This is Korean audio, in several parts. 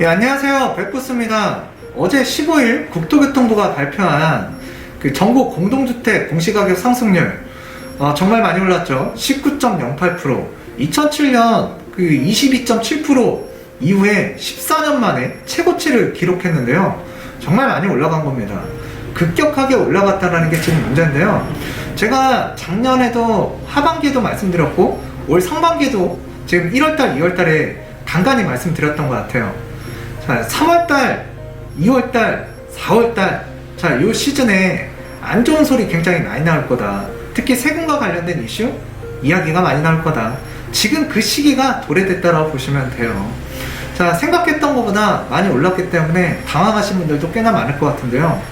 안녕하세요. 백부스입니다. 어제 15일 국토교통부가 발표한 그 전국 공동주택 공시가격 상승률 정말 많이 올랐죠. 19.08%. 2007년 그 22.7% 이후에 14년 만에 최고치를 기록했는데요. 정말 많이 올라간 겁니다. 급격하게 올라갔다는 게 지금 문제인데요. 제가 작년에도 하반기에도 말씀드렸고 올 상반기에도 지금 1월달, 2월달에 간간히 말씀드렸던 것 같아요. 자, 3월달, 2월달, 4월달, 자, 요 시즌에 안 좋은 소리 굉장히 많이 나올 거다. 특히 세금과 관련된 이슈, 이야기가 많이 나올 거다. 지금 그 시기가 도래됐다라고 보시면 돼요. 자, 생각했던 것보다 많이 올랐기 때문에 당황하신 분들도 꽤나 많을 것 같은데요.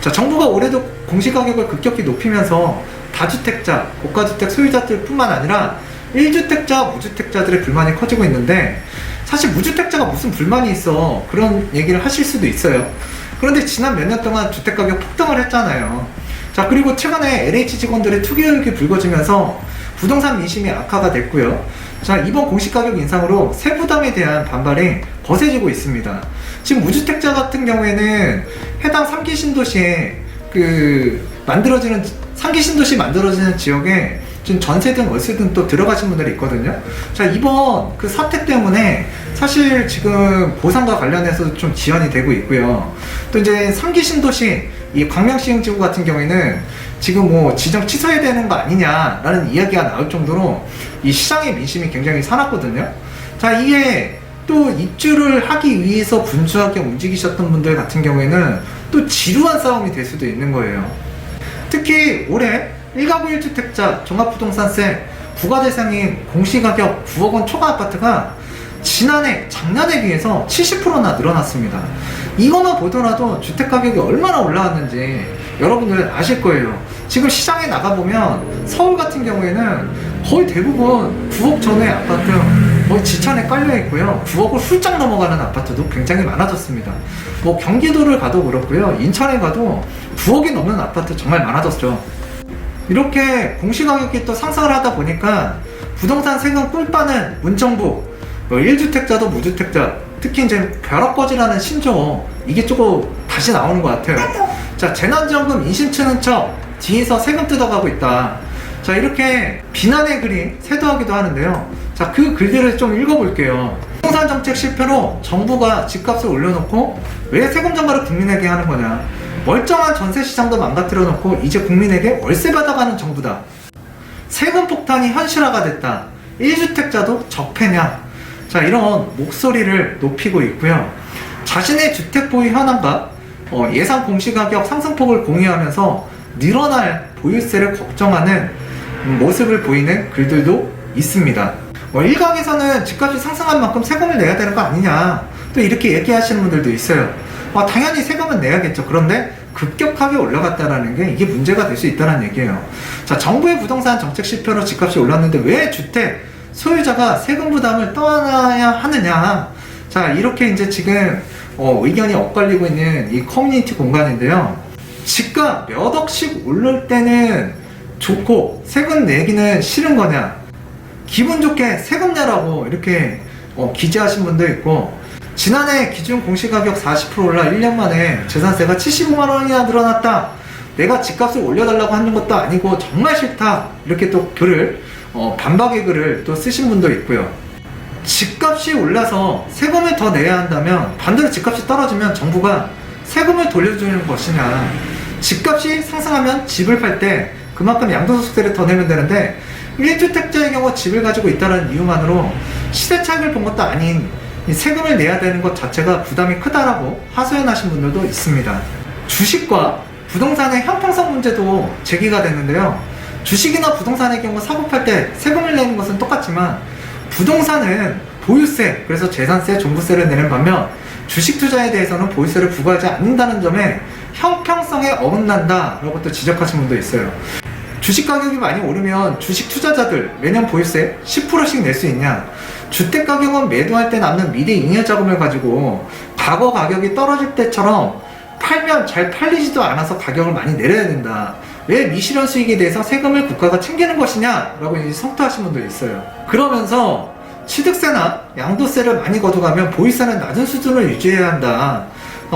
자, 정부가 올해도 공시가격을 급격히 높이면서 다주택자, 고가주택 소유자들 뿐만 아니라 1주택자, 무주택자들의 불만이 커지고 있는데, 사실 무주택자가 무슨 불만이 있어, 그런 얘기를 하실 수도 있어요. 그런데 지난 몇 년 동안 주택가격 폭등을 했잖아요. 자, 그리고 최근에 LH 직원들의 투기의혹이 불거지면서 부동산 민심이 악화가 됐고요. 자, 이번 공시가격 인상으로 세부담에 대한 반발이 거세지고 있습니다. 지금 무주택자 같은 경우에는 해당 3기 신도시에 만들어지는 3기 신도시 만들어지는 지역에 지금 전세든 월세든 또 들어가신 분들이 있거든요. 자, 이번 그 사태 때문에 사실 지금 보상과 관련해서 좀 지연이 되고 있고요. 또 이제 3기 신도시 이 광명시흥지구 같은 경우에는 지금 뭐 지정 취소해야 되는 거 아니냐라는 이야기가 나올 정도로 이 시장의 민심이 굉장히 사납거든요. 자, 이게 또 입주를 하기 위해서 분주하게 움직이셨던 분들 같은 경우에는 또 지루한 싸움이 될 수도 있는 거예요. 특히 올해 1가구 1주택자 종합부동산세 부과대상인 공시가격 9억 원 초과 아파트가 작년에 비해서 70%나 늘어났습니다. 이것만 보더라도 주택가격이 얼마나 올라왔는지 여러분들 아실 거예요. 지금 시장에 나가보면 서울 같은 경우에는 거의 대부분 9억 전후의 아파트 거의 지천에 깔려있고요. 9억을 훌쩍 넘어가는 아파트도 굉장히 많아졌습니다. 뭐 경기도를 가도 그렇고요. 인천에 가도 9억이 넘는 아파트 정말 많아졌죠. 이렇게 공시가격이 또 상승을 하다 보니까 부동산 세금 꿀빠는 문정부, 1주택자도 무주택자, 특히 이제 벼락거지라는 신조어, 이게 조금 다시 나오는 것 같아요. 자, 재난지원금 인심 치는 척 뒤에서 세금 뜯어가고 있다. 자, 이렇게 비난의 글이 쇄도하기도 하는데요. 자, 그 글들을 좀 읽어볼게요. 부동산 정책 실패로 정부가 집값을 올려놓고 왜 세금 전가를 국민에게 하는 거냐. 멀쩡한 전세시장도 망가뜨려 놓고 이제 국민에게 월세 받아가는 정부다. 세금 폭탄이 현실화가 됐다. 1주택자도 적폐냐. 자, 이런 목소리를 높이고 있고요. 자신의 주택 보유 현황과 예상 공시가격 상승폭을 공유하면서 늘어날 보유세를 걱정하는 모습을 보이는 글들도 있습니다. 일각에서는 집값이 상승한 만큼 세금을 내야 되는 거 아니냐, 또 이렇게 얘기하시는 분들도 있어요. 당연히 세금은 내야겠죠. 그런데 급격하게 올라갔다라는 게 이게 문제가 될 수 있다는 얘기예요. 자, 정부의 부동산 정책 실패로 집값이 올랐는데 왜 주택 소유자가 세금 부담을 떠안아야 하느냐. 자, 이렇게 이제 지금 의견이 엇갈리고 있는 이 커뮤니티 공간인데요. 집값 몇 억씩 오를 때는 좋고 세금 내기는 싫은 거냐, 기분 좋게 세금 내라고 이렇게 기재하신 분도 있고, 지난해 기준 공시가격 40% 올라 1년 만에 재산세가 75만 원이나 늘어났다. 내가 집값을 올려달라고 하는 것도 아니고 정말 싫다. 이렇게 또 글을 반박의 글을 또 쓰신 분도 있고요. 집값이 올라서 세금을 더 내야 한다면 반대로 집값이 떨어지면 정부가 세금을 돌려주는 것이냐. 집값이 상승하면 집을 팔 때 그만큼 양도소득세를 더 내면 되는데 1주택자의 경우 집을 가지고 있다는 이유만으로 시세 차익을 본 것도 아닌 이 세금을 내야 되는 것 자체가 부담이 크다라고 하소연하신 분들도 있습니다. 주식과 부동산의 형평성 문제도 제기가 됐는데요. 주식이나 부동산의 경우 사고 팔 때 세금을 내는 것은 똑같지만 부동산은 보유세, 그래서 재산세, 종부세를 내는 반면 주식 투자에 대해서는 보유세를 부과하지 않는다는 점에 형평성에 어긋난다라고 또 지적하신 분도 있어요. 주식 가격이 많이 오르면 주식 투자자들 매년 보유세 10%씩 낼 수 있냐? 주택 가격은 매도할 때 남는 미래 잉여 자금을 가지고 과거 가격이 떨어질 때처럼 팔면 잘 팔리지도 않아서 가격을 많이 내려야 된다. 왜 미실현 수익에 대해서 세금을 국가가 챙기는 것이냐? 라고 이제 성토하신 분도 있어요. 그러면서 취득세나 양도세를 많이 걷어가면 보유세는 낮은 수준을 유지해야 한다.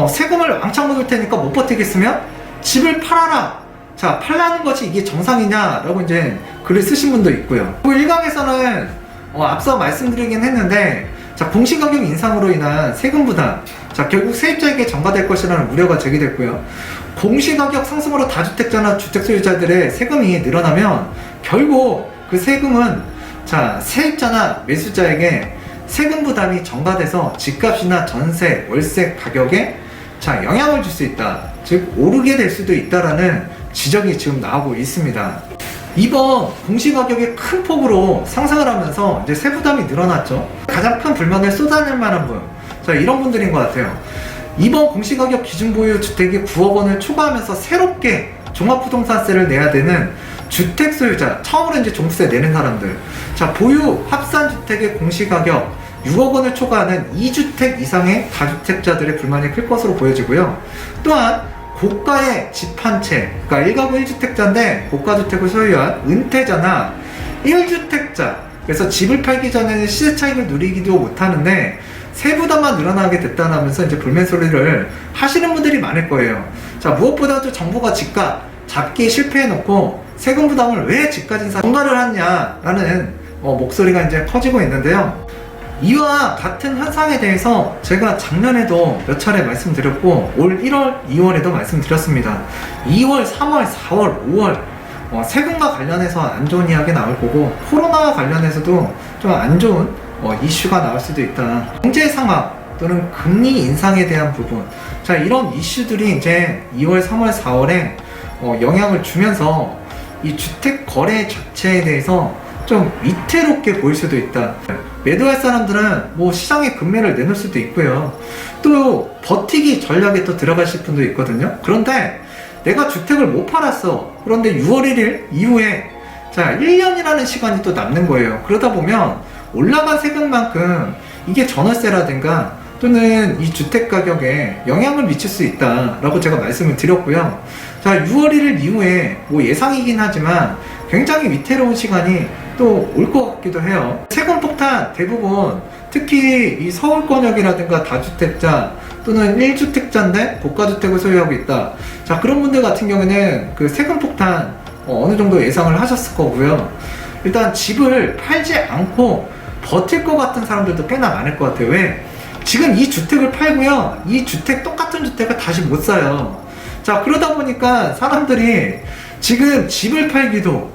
세금을 왕창 먹을 테니까 못 버티겠으면 집을 팔아라. 자, 팔라는 것이 이게 정상이냐라고 이제 글을 쓰신 분도 있고요. 1강에서는 앞서 말씀드리긴 했는데, 자, 공시가격 인상으로 인한 세금 부담, 자, 결국 세입자에게 전가될 것이라는 우려가 제기됐고요. 공시가격 상승으로 다주택자나 주택 소유자들의 세금이 늘어나면 결국 그 세금은, 자, 세입자나 매수자에게 세금 부담이 전가돼서 집값이나 전세, 월세 가격에, 자, 영향을 줄 수 있다. 즉 오르게 될 수도 있다라는 지적이 지금 나오고 있습니다. 이번 공시가격이 큰 폭으로 상승을 하면서 이제 세부담이 늘어났죠. 가장 큰 불만을 쏟아낼 만한 분, 자, 이런 분들인 것 같아요. 이번 공시가격 기준보유 주택이 9억 원을 초과하면서 새롭게 종합부동산세를 내야 되는 주택 소유자, 처음으로 이제 종부세 내는 사람들, 자, 보유 합산주택의 공시가격 6억 원을 초과하는 2주택 이상의 다주택자들의 불만이 클 것으로 보여지고요. 또한 고가의 집 한 채, 그러니까 1가구 1주택자인데 고가주택을 소유한 은퇴자나 1주택자, 그래서 집을 팔기 전에는 시세 차익을 누리기도 못하는데 세부담만 늘어나게 됐다면서 이제 불만 소리를 하시는 분들이 많을 거예요. 자, 무엇보다도 정부가 집값 잡기에 실패해놓고 세금 부담을 왜 집값 인사 전가를 하냐라는 목소리가 이제 커지고 있는데요. 이와 같은 현상에 대해서 제가 작년에도 몇 차례 말씀드렸고 올 1월, 2월에도 말씀드렸습니다. 2월, 3월, 4월, 5월 세금과 관련해서 안 좋은 이야기 나올 거고 코로나와 관련해서도 좀 안 좋은 이슈가 나올 수도 있다. 경제 상황 또는 금리 인상에 대한 부분, 자, 이런 이슈들이 이제 2월, 3월, 4월에 영향을 주면서 이 주택 거래 자체에 대해서 좀 위태롭게 보일 수도 있다. 매도할 사람들은 뭐 시장에 금매를 내놓을 수도 있고요. 또 버티기 전략에 또 들어가실 분도 있거든요. 그런데 내가 주택을 못 팔았어. 그런데 6월 1일 이후에, 자, 1년이라는 시간이 또 남는 거예요. 그러다 보면 올라간 세금만큼 이게 전월세라든가 또는 이 주택 가격에 영향을 미칠 수 있다라고 제가 말씀을 드렸고요. 자, 6월 1일 이후에 뭐 예상이긴 하지만 굉장히 위태로운 시간이 또 올 것 같기도 해요. 세금 폭탄 대부분 특히 이 서울권역이라든가 다주택자 또는 1주택자인데 고가주택을 소유하고 있다. 자, 그런 분들 같은 경우에는 그 세금 폭탄 어느 정도 예상을 하셨을 거고요. 일단 집을 팔지 않고 버틸 것 같은 사람들도 꽤나 많을 것 같아요. 왜? 지금 이 주택을 팔고요, 이 주택, 똑같은 주택을 다시 못 사요. 자, 그러다 보니까 사람들이 지금 집을 팔기도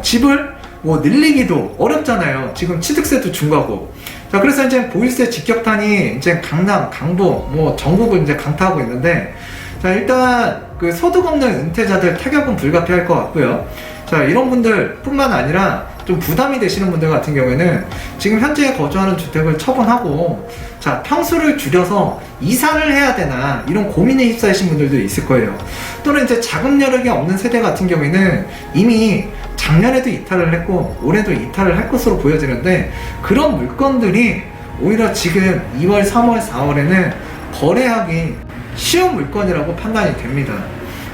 집을 뭐 늘리기도 어렵잖아요. 지금 취득세도 중과고. 자, 그래서 이제 보유세 직격탄이 이제 강남, 강북, 뭐 전국을 이제 강타하고 있는데, 자, 일단 그 소득 없는 은퇴자들 타격은 불가피할 것 같고요. 자, 이런 분들 뿐만 아니라 좀 부담이 되시는 분들 같은 경우에는 지금 현재 거주하는 주택을 처분하고, 자, 평수를 줄여서 이사를 해야 되나 이런 고민에 휩싸이신 분들도 있을 거예요. 또는 이제 자금 여력이 없는 세대 같은 경우에는 이미 작년에도 이탈을 했고 올해도 이탈을 할 것으로 보여지는데, 그런 물건들이 오히려 지금 2월, 3월, 4월에는 거래하기 쉬운 물건이라고 판단이 됩니다.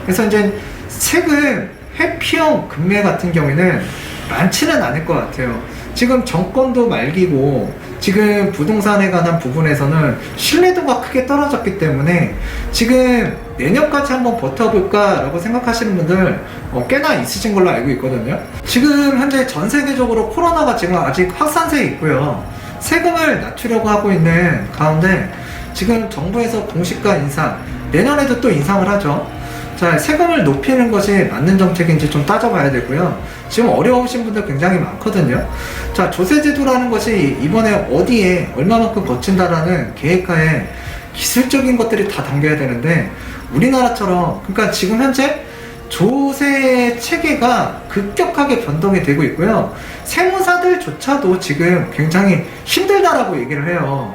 그래서 이제 세금 회피형 금매 같은 경우에는 많지는 않을 것 같아요. 지금 정권도 말기고 지금 부동산에 관한 부분에서는 신뢰도가 크게 떨어졌기 때문에 지금 내년까지 한번 버텨볼까 라고 생각하시는 분들 꽤나 있으신 걸로 알고 있거든요. 지금 현재 전 세계적으로 코로나가 지금 아직 확산세에 있고요. 세금을 낮추려고 하고 있는 가운데 지금 정부에서 공시가 인상, 내년에도 또 인상을 하죠. 자, 세금을 높이는 것이 맞는 정책인지 좀 따져봐야 되고요. 지금 어려우신 분들 굉장히 많거든요. 자, 조세제도라는 것이 이번에 어디에 얼마만큼 거친다라는 계획하에 기술적인 것들이 다 담겨야 되는데, 우리나라처럼, 그러니까 지금 현재 조세 체계가 급격하게 변동이 되고 있고요. 세무사들조차도 지금 굉장히 힘들다라고 얘기를 해요.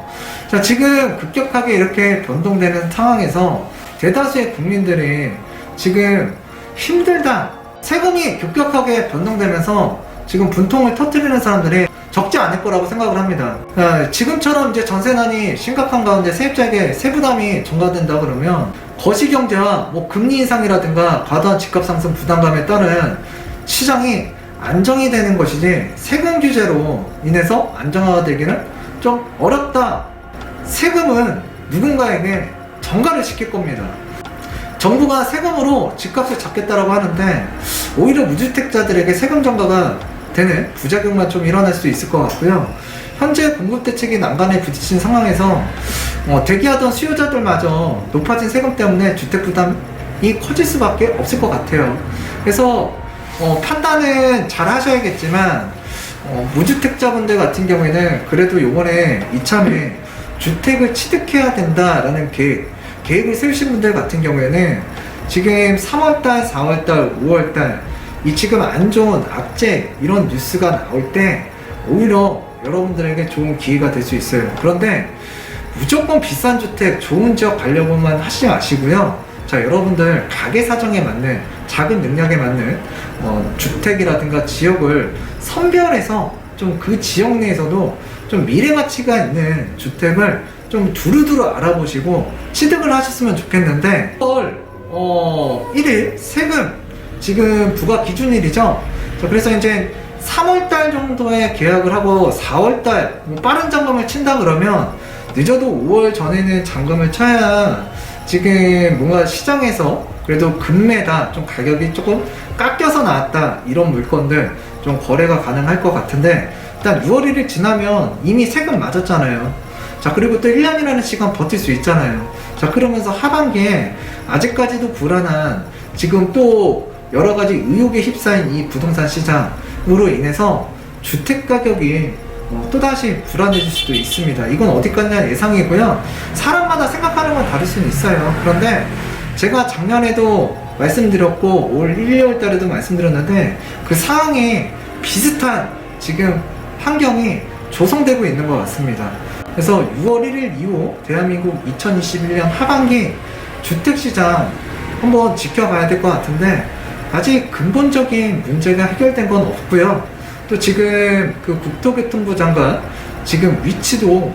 자, 지금 급격하게 이렇게 변동되는 상황에서 대다수의 국민들이 지금 힘들다, 세금이 급격하게 변동되면서 지금 분통을 터뜨리는 사람들이 적지 않을 거라고 생각을 합니다. 지금처럼 이제 전세난이 심각한 가운데 세입자에게 세부담이 전가된다 그러면 거시경제와 뭐 금리 인상이라든가 과도한 집값 상승 부담감에 따른 시장이 안정이 되는 것이지 세금 규제로 인해서 안정화가 되기는 좀 어렵다. 세금은 누군가에게 전가를 시킬 겁니다. 정부가 세금으로 집값을 잡겠다라고 하는데 오히려 무주택자들에게 세금 전가가 되는 부작용만 좀 일어날 수 있을 것 같고요. 현재 공급 대책이 난간에 부딪힌 상황에서 대기하던 수요자들마저 높아진 세금 때문에 주택 부담이 커질 수밖에 없을 것 같아요. 그래서 판단은 잘 하셔야겠지만 무주택자분들 같은 경우에는 그래도 요번에 이참에 주택을 취득해야 된다라는 계획을 세우신 분들 같은 경우에는 지금 3월달, 4월달, 5월달 이 지금 안 좋은 악재 이런 뉴스가 나올 때 오히려 여러분들에게 좋은 기회가 될 수 있어요. 그런데 무조건 비싼 주택, 좋은 지역 가려고만 하시지 마시고요. 자, 여러분들 가게 사정에 맞는, 작은 능력에 맞는 주택이라든가 지역을 선별해서 좀 그 지역 내에서도 좀 미래 가치가 있는 주택을 좀 두루두루 알아보시고 취득을 하셨으면 좋겠는데 1일 세금 지금 부과 기준일이죠. 자, 그래서 이제 3월달 정도에 계약을 하고 4월달 빠른 점검을 친다 그러면 늦어도 5월 전에는 점검을 쳐야 지금 뭔가 시장에서 그래도 금매다 좀 가격이 조금 깎여서 나왔다 이런 물건들 좀 거래가 가능할 것 같은데 일단 6월 1일 지나면 이미 세금 맞았잖아요. 자, 그리고 또 1년이라는 시간 버틸 수 있잖아요. 자, 그러면서 하반기에 아직까지도 불안한 지금 또 여러 가지 의혹에 휩싸인 이 부동산 시장으로 인해서 주택 가격이 또다시 불안해질 수도 있습니다. 이건 어디까지나 예상이고요. 사람마다 생각하는 건 다를 수는 있어요. 그런데 제가 작년에도 말씀드렸고 올 1, 2월 달에도 말씀드렸는데 그 상황에 비슷한 지금 환경이 조성되고 있는 것 같습니다. 그래서 6월 1일 이후 대한민국 2021년 하반기 주택시장 한번 지켜봐야 될 것 같은데 아직 근본적인 문제가 해결된 건 없고요. 또 지금 그 국토교통부 장관 지금 위치도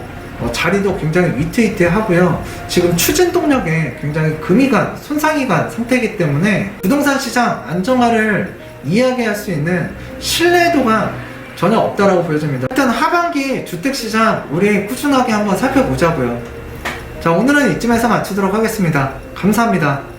자리도 굉장히 위태위태하고요. 지금 추진 동력에 굉장히 금이 간, 손상이 간 상태이기 때문에 부동산 시장 안정화를 이야기할 수 있는 신뢰도가 전혀 없다라고 보여집니다. 일단 하반기 주택시장 우리 꾸준하게 한번 살펴보자고요. 자, 오늘은 이쯤에서 마치도록 하겠습니다. 감사합니다.